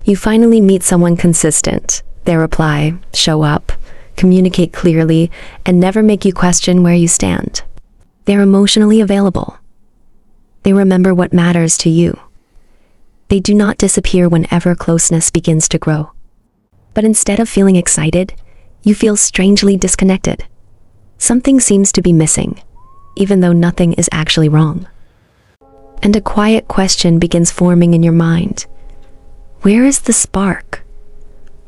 You finally meet someone consistent. They reply, show up, communicate clearly, and never make you question where you stand. They're emotionally available. They remember what matters to you. They do not disappear whenever closeness begins to grow. But instead of feeling excited, you feel strangely disconnected. Something seems to be missing, even though nothing is actually wrong. And a quiet question begins forming in your mind. Where is the spark?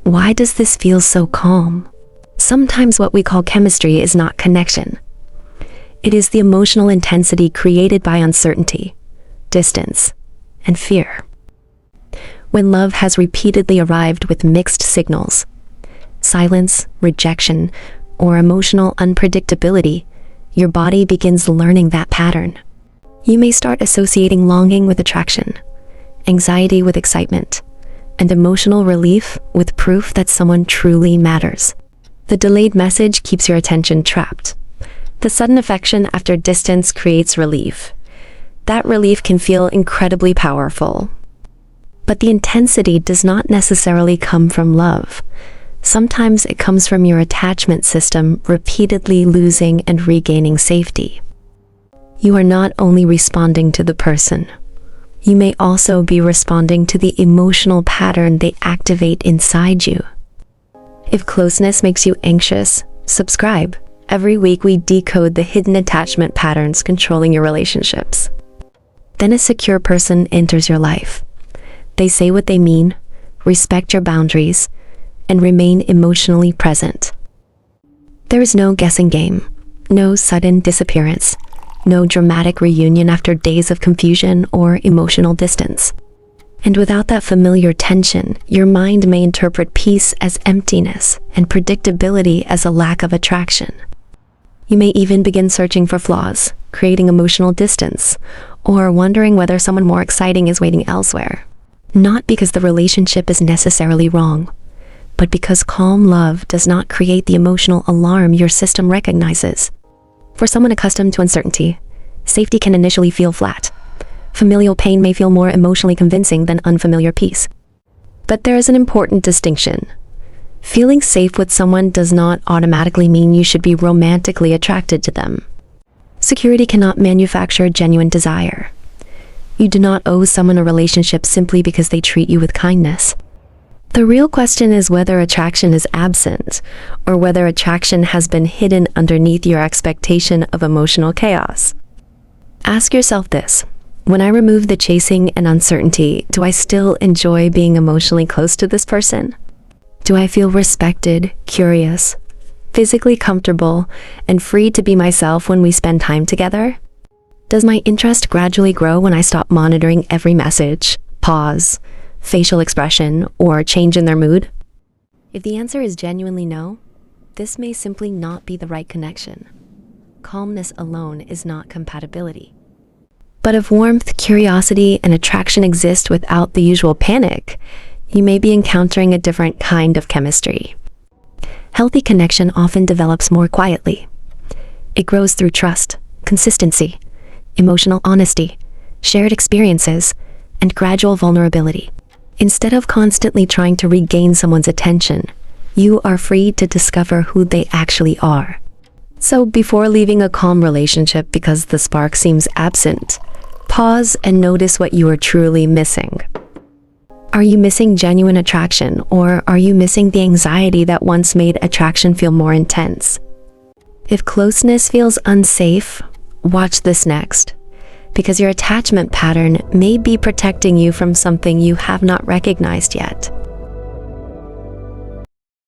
Why does this feel so calm? Sometimes what we call chemistry is not connection. It is the emotional intensity created by uncertainty, distance, and fear. When love has repeatedly arrived with mixed signals, silence, rejection, or emotional unpredictability, your body begins learning that pattern. You may start associating longing with attraction, anxiety with excitement, and emotional relief with proof that someone truly matters. The delayed message keeps your attention trapped. The sudden affection after distance creates relief. That relief can feel incredibly powerful. But the intensity does not necessarily come from love. Sometimes it comes from your attachment system repeatedly losing and regaining safety. You are not only responding to the person. You may also be responding to the emotional pattern they activate inside you. If closeness makes you anxious, subscribe. Every week we decode the hidden attachment patterns controlling your relationships. Then a secure person enters your life. They say what they mean, respect your boundaries, and remain emotionally present. There is no guessing game, no sudden disappearance, no dramatic reunion after days of confusion or emotional distance. And without that familiar tension, your mind may interpret peace as emptiness and predictability as a lack of attraction. You may even begin searching for flaws, creating emotional distance, or wondering whether someone more exciting is waiting elsewhere. Not because the relationship is necessarily wrong, but because calm love does not create the emotional alarm your system recognizes. For someone accustomed to uncertainty, safety can initially feel flat. Familial pain may feel more emotionally convincing than unfamiliar peace. But there is an important distinction. Feeling safe with someone does not automatically mean you should be romantically attracted to them. Security cannot manufacture genuine desire. You do not owe someone a relationship simply because they treat you with kindness. The real question is whether attraction is absent, or whether attraction has been hidden underneath your expectation of emotional chaos. Ask yourself this. When I remove the chasing and uncertainty, do I still enjoy being emotionally close to this person? Do I feel respected, curious, physically comfortable, and free to be myself when we spend time together? Does my interest gradually grow when I stop monitoring every message, pause, facial expression, or change in their mood? If the answer is genuinely no, this may simply not be the right connection. Calmness alone is not compatibility. But if warmth, curiosity, and attraction exist without the usual panic, you may be encountering a different kind of chemistry. Healthy connection often develops more quietly. It grows through trust, consistency, emotional honesty, shared experiences, and gradual vulnerability. Instead of constantly trying to regain someone's attention, you are free to discover who they actually are. So before leaving a calm relationship because the spark seems absent, pause and notice what you are truly missing. Are you missing genuine attraction, or are you missing the anxiety that once made attraction feel more intense? If closeness feels unsafe, watch this next, because your attachment pattern may be protecting you from something you have not recognized yet.